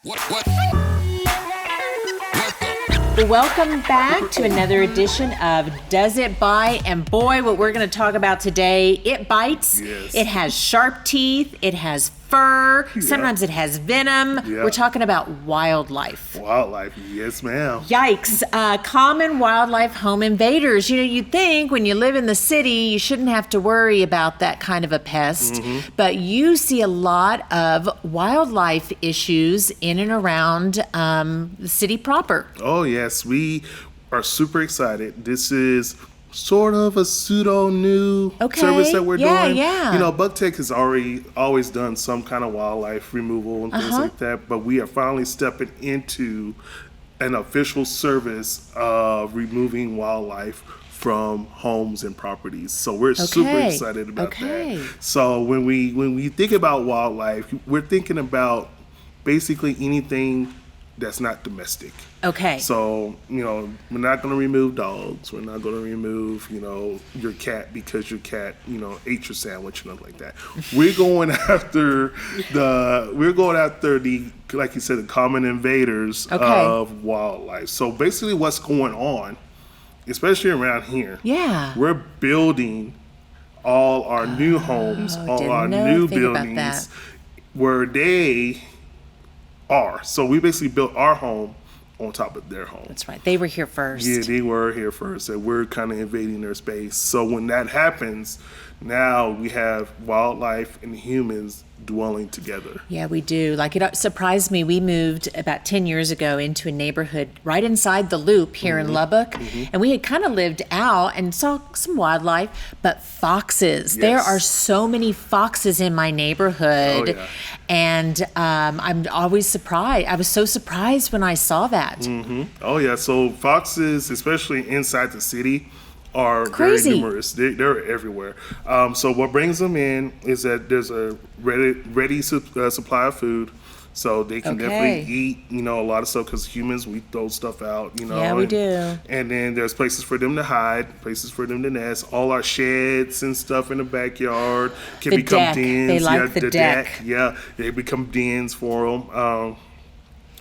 Welcome back to another edition of Does It Bite? And boy, what we're going to talk about today, it bites. Yes. It has sharp teeth. It has fur. Yeah. Sometimes it has venom. Yeah. We're talking about wildlife. Wildlife, yes, ma'am. Yikes. Common wildlife home invaders. You know, you'd think when you live in the city, you shouldn't have to worry about that kind of a pest. Mm-hmm. But you see a lot of wildlife issues in and around the city proper. Oh, yes, we are super excited. This is sort of a pseudo new service that we're doing. Yeah. You know, BuckTech has always done some kind of wildlife removal and things like that, but we are finally stepping into an official service of removing wildlife from homes and properties. So we're super excited about that. So when we think about wildlife, we're thinking about basically anything that's not domestic. Okay. So, you know, we're not going to remove dogs. We're not going to remove, you know, your cat because your cat, you know, ate your sandwich and nothing like that. We're going after the, like you said, the common invaders of wildlife. So basically what's going on, especially around here, we're building all our new homes, all our new buildings where they are. So we basically built our home on top of their home. That's right. They were here first. Yeah, they were here first, and we're kind of invading their space. So when that happens, now we have wildlife and humans dwelling together. Yeah, we do. Like, it surprised me. We moved about 10 years ago into a neighborhood right inside the Loop here in Lubbock, and we had kind of lived out and saw some wildlife, but foxes. Yes. There are so many foxes in my neighborhood, Oh, yeah. and I'm always surprised. I was so surprised when I saw that. Oh yeah, so foxes, especially inside the city, are Crazy. very numerous. They're everywhere. So what brings them in is that there's a ready supply of food. So they can definitely eat, you know, a lot of stuff because humans, we throw stuff out, you know. Yeah, we do. And then there's places for them to hide, places for them to nest. All our sheds and stuff in the backyard can The become deck. dens. They like the deck. Yeah, they become dens for them.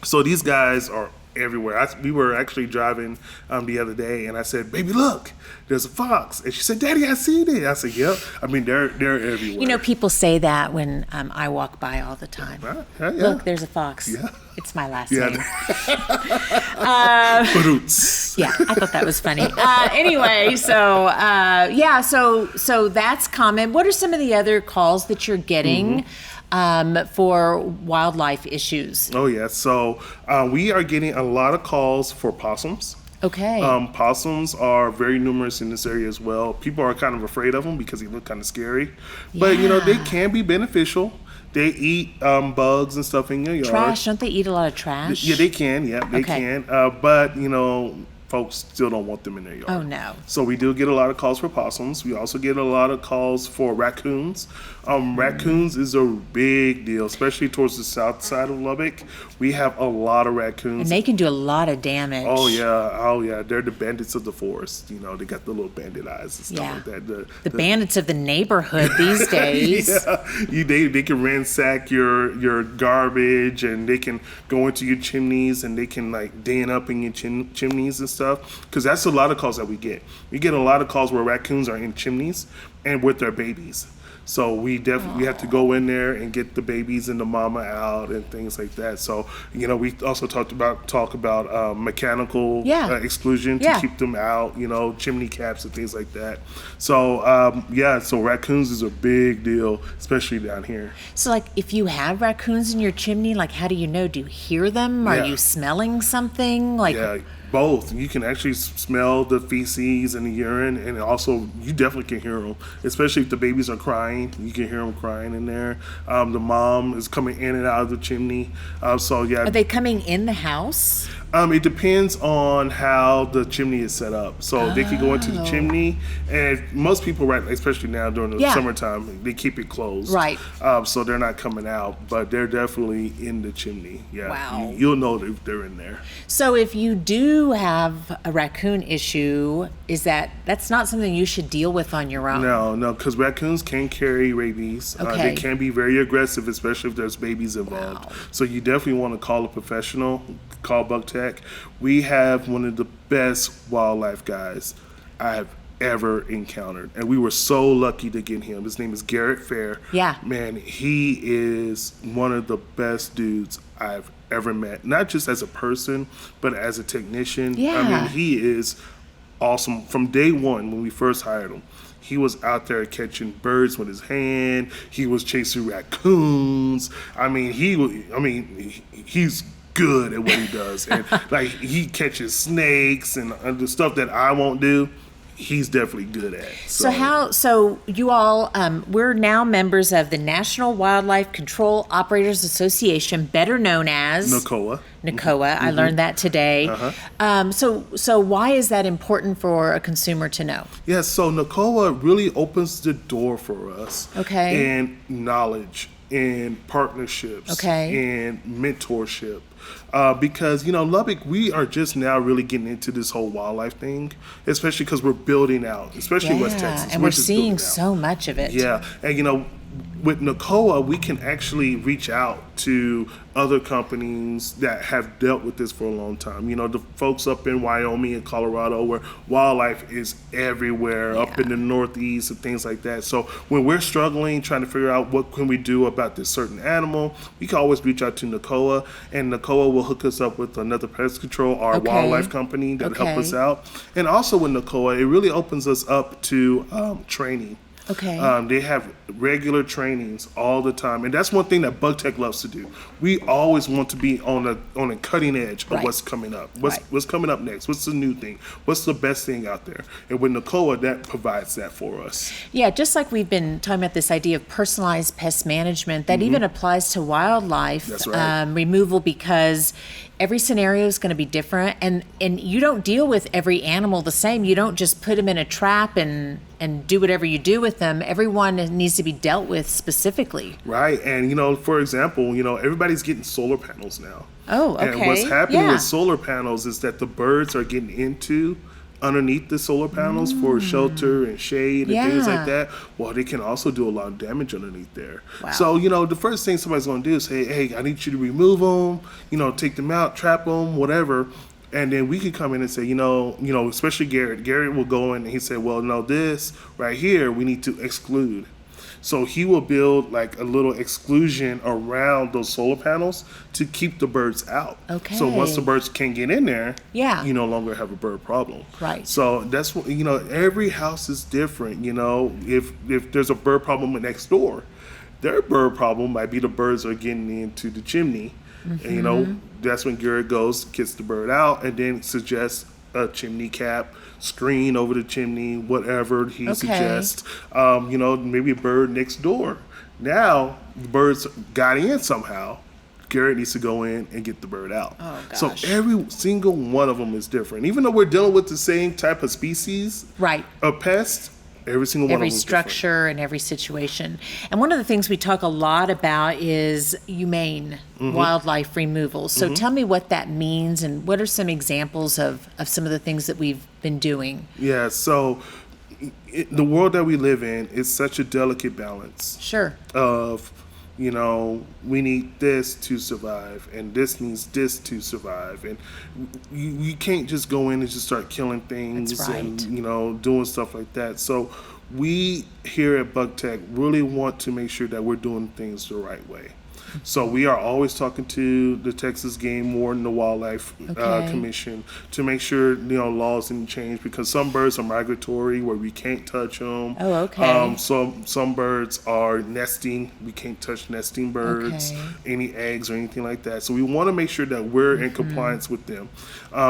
So these guys are everywhere. We were actually driving the other day, and I said, "Baby, look, there's a fox." And she said, "Daddy, I seen it." I said, "Yep." I mean, they're everywhere. You know, people say that when I walk by all the time. Yeah. Look, there's a fox. Yeah. It's my last Yeah. name. Baroots. Yeah, I thought that was funny. Anyway, so that's common. What are some of the other calls that you're getting for wildlife issues? Oh yeah. So we are getting a lot of calls for possums. Okay. Possums are very numerous in this area as well. People are kind of afraid of them because they look kind of scary, but you know, they can be beneficial. They eat bugs and stuff in your yard. Trash? Don't they eat a lot of trash? Yeah, they can. Yeah, they can. But you know, folks still don't want them in their yard. Oh no. So we do get a lot of calls for possums. We also get a lot of calls for raccoons. Raccoons is a big deal, especially towards the south side of Lubbock. We have a lot of raccoons. And they can do a lot of damage. Oh yeah. They're the bandits of the forest. You know, they got the little bandit eyes and stuff like that. The bandits of the neighborhood these days. They can ransack your garbage, and they can go into your chimneys, and they can like den up in your chimneys and stuff. Because that's a lot of calls that we get. We get a lot of calls where raccoons are in chimneys and with their babies. So we have to go in there and get the babies and the mama out and things like that. So, you know, we also talk about mechanical exclusion to keep them out, you know, chimney caps and things like that. So, so raccoons is a big deal, especially down here. So, like, if you have raccoons in your chimney, like, how do you know? Do you hear them? Are you smelling something? Like, both. You can actually smell the feces and the urine, and also you definitely can hear them, especially if the babies are crying. You can hear them crying in there. The mom is coming in and out of the chimney. Are they coming in the house? It depends on how the chimney is set up. So they can go into the chimney, and most people, right, especially now during the summertime, they keep it closed. Right. So they're not coming out, but they're definitely in the chimney. Yeah. Wow. You'll know if they're in there. So if you do you have a raccoon issue, that's not something you should deal with on your own? No, because raccoons can carry rabies. Okay. They can be very aggressive, especially if there's babies involved. Wow. So you definitely want to call a professional, call Buck Tech. We have one of the best wildlife guys I have ever encountered, and we were so lucky to get him. His name is Garrett Fair. Yeah. Man, he is one of the best dudes I've ever met, not just as a person, but as a technician. Yeah. I mean, he is awesome. From day one, when we first hired him, he was out there catching birds with his hand. He was chasing raccoons. I mean, he's good at what he does, and like he catches snakes and the stuff that I won't do. He's definitely good at. So you all, we're now members of the National Wildlife Control Operators Association, better known as NACOA. NACOA. I learned that today. So why is that important for a consumer to know? Yeah, so NACOA really opens the door for us. Okay. And knowledge and partnerships. Okay. And mentorship. Because, Lubbock, we are just now really getting into this whole wildlife thing, especially because we're building out, especially West Texas. And we're seeing so much of it. Yeah, and with NACOA, we can actually reach out to other companies that have dealt with this for a long time. The folks up in Wyoming and Colorado, where wildlife is everywhere, up in the Northeast and things like that. So when we're struggling, trying to figure out what can we do about this certain animal, we can always reach out to NACOA, and NACOA will hook us up with another pest control, our wildlife company that help us out. And also with NACOA, it really opens us up to training. Okay. They have regular trainings all the time, and that's one thing that Bug Tech loves to do. We always want to be on a cutting edge of what's coming up. What's coming up next? What's the new thing? What's the best thing out there? And with NACOA, that provides that for us. Yeah, just like we've been talking about this idea of personalized pest management, that even applies to wildlife. That's right. Removal, because every scenario is going to be different, and you don't deal with every animal the same. You don't just put them in a trap and do whatever you do with them. Everyone needs to be dealt with specifically. Right, and for example, everybody's getting solar panels now. Oh, okay. And what's happening with solar panels is that the birds are getting into underneath the solar panels for shelter and shade and things like that. Well, they can also do a lot of damage underneath there. Wow. So, the first thing somebody's going to do is say, hey, I need you to remove them, take them out, trap them, whatever. And then we could come in and say, especially Garrett. Garrett will go in and he said, well, no, this right here, we need to exclude. So he will build like a little exclusion around those solar panels to keep the birds out. Okay. So once the birds can get in there, Yeah. you no longer have a bird problem. Right. So that's what, every house is different. If there's a bird problem next door, their bird problem might be the birds are getting into the chimney. And, that's when Garrett goes, gets the bird out, and then suggests a chimney cap, screen over the chimney, whatever he suggests. Maybe a bird next door. Now, the birds got in somehow. Garrett needs to go in and get the bird out. Oh, gosh. So every single one of them is different. Even though we're dealing with the same type of species of pest, every single one of them is structure and every situation. And one of the things we talk a lot about is humane wildlife removal. So tell me what that means, and what are some examples of some of the things that we've been doing? Yeah, so the world that we live in is such a delicate balance. Sure. Of, we need this to survive, and this needs this to survive. And you can't just go in and just start killing things. That's right. And, doing stuff like that. So we here at Bug Tech really want to make sure that we're doing things the right way. So we are always talking to the Texas Game Warden, the Wildlife Commission, to make sure laws didn't change, because some birds are migratory where we can't touch them. Oh, okay. Some birds are nesting. We can't touch nesting birds, any eggs or anything like that. So we want to make sure that we're in compliance with them.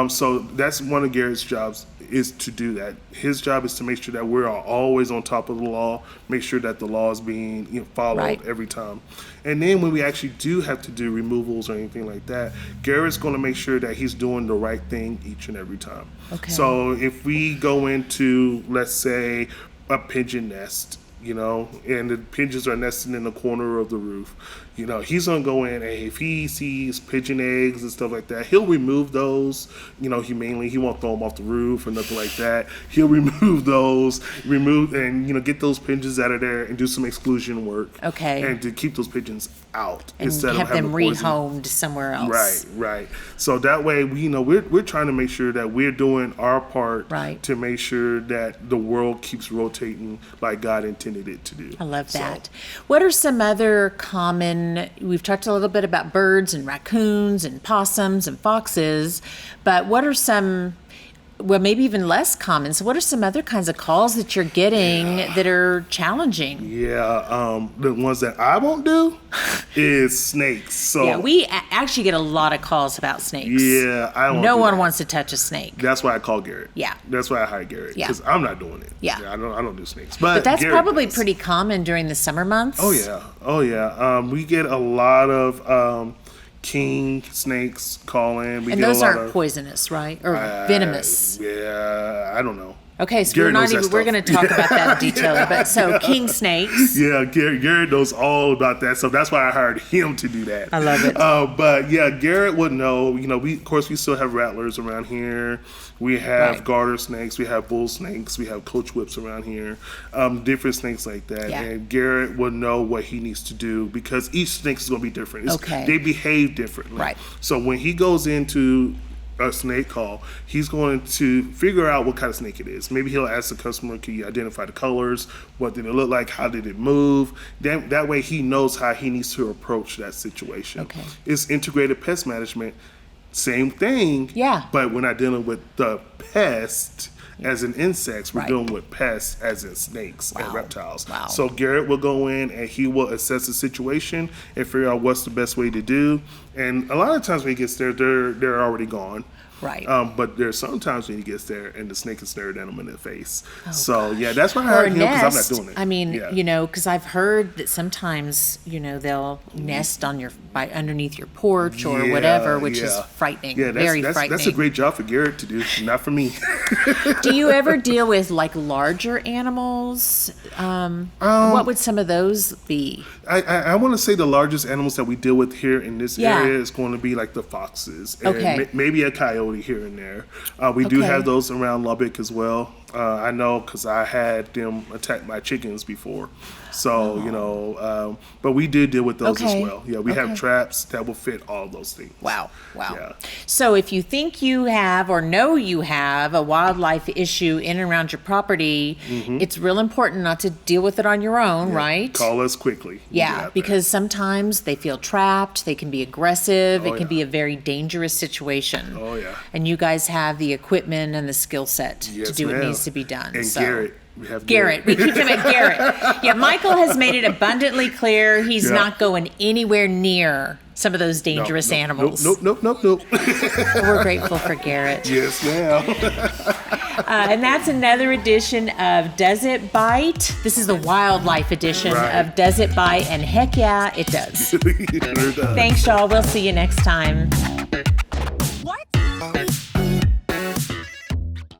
So that's one of Garrett's jobs, is to do that. His job is to make sure that we're always on top of the law, make sure that the law is being followed every time. And then when we actually do have to do removals or anything like that, Garrett's going to make sure that he's doing the right thing each and every time. Okay. So if we go into, let's say, a pigeon nest, and the pigeons are nesting in the corner of the roof, he's gonna go in, and if he sees pigeon eggs and stuff like that, he'll remove those, humanely. He won't throw them off the roof or nothing like that. He'll remove those, and get those pigeons out of there and do some exclusion work. Okay. And to keep those pigeons out And instead have of having them the poison. rehomed somewhere else. Right. So that way, we're trying to make sure that we're doing our part Right. to make sure that the world keeps rotating like God intended it to do. I love that. What are some other common, we've talked a little bit about birds and raccoons and possums and foxes, but what are some, well, maybe even less common, so what are some other kinds of calls that you're getting that are challenging? Yeah, the ones that I won't do is snakes. So Yeah, we actually get a lot of calls about snakes. yeah, I won't. No do one that. wants to touch a snake. That's why I call Garrett. Yeah. That's why I hired Garrett. Yeah. Because I'm not doing it. Yeah. I don't do snakes. But that's Garrett probably does. pretty common during the summer months. Oh yeah. We get a lot of king snakes calling. And those aren't poisonous, right? Or venomous. Yeah, I don't know. Okay, so Garrett knows that we're stuff. going to talk about that in detail. But so king snakes. Yeah, Garrett knows all about that, so that's why I hired him to do that. I love it. But yeah, Garrett would know. We still have rattlers around here. We have Right. garter snakes. We have bull snakes. We have coach whips around here. Different snakes like that. Yeah. And Garrett would know what he needs to do because each snake is going to be different. Okay. They behave differently. Right. So when he goes into a snake call, he's going to figure out what kind of snake it is. Maybe he'll ask the customer, can you identify the colors? What did it look like? How did it move? That way he knows how he needs to approach that situation. Okay. It's integrated pest management. Same thing. Yeah. But we're not dealing with the pest as in insects. We're Right. dealing with pests as in snakes and Wow. reptiles. Wow. So Garrett will go in and he will assess the situation and figure out what's the best way to do. And a lot of times when he gets there, they're already gone. Right. But there's sometimes when he gets there and the snake is staring at him in the face. Oh, Yeah, that's why I Or a hired him because I'm nest. not doing it. I mean, Yeah. because I've heard that sometimes, they'll nest on underneath your porch or whatever, which is frightening. Yeah, very frightening. that's a great job for Garrett to do, not for me. Do you ever deal with like larger animals? What would some of those be? I want to say the largest animals that we deal with here in this Yeah. area is going to be like the foxes and Okay. maybe a coyote here and there. We do Okay. have those around Lubbock as well. I know because I had them attack my chickens before. So, but we did deal with those as Okay. well. Yeah, we have traps that will fit all those things. Wow. Yeah. So if you think you have or know you have a wildlife issue in and around your property, it's real important not to deal with it on your own, right? Call us quickly. We Yeah, got that. because sometimes they feel trapped, they can be aggressive, it can yeah. be a very dangerous situation. Oh, yeah. And you guys have the equipment and the skill set to Yes, do what ma'am. needs to be done. And so. Garrett. We have Garrett. We keep him at Garrett. Yeah, Michael has made it abundantly clear he's Yeah. not going anywhere near some of those dangerous animals. Nope. We're grateful for Garrett. Yes, ma'am. And that's another edition of Does It Bite? This is the wildlife edition Right. of Does It Bite? And heck yeah, it does. We're done. Thanks, y'all. We'll see you next time.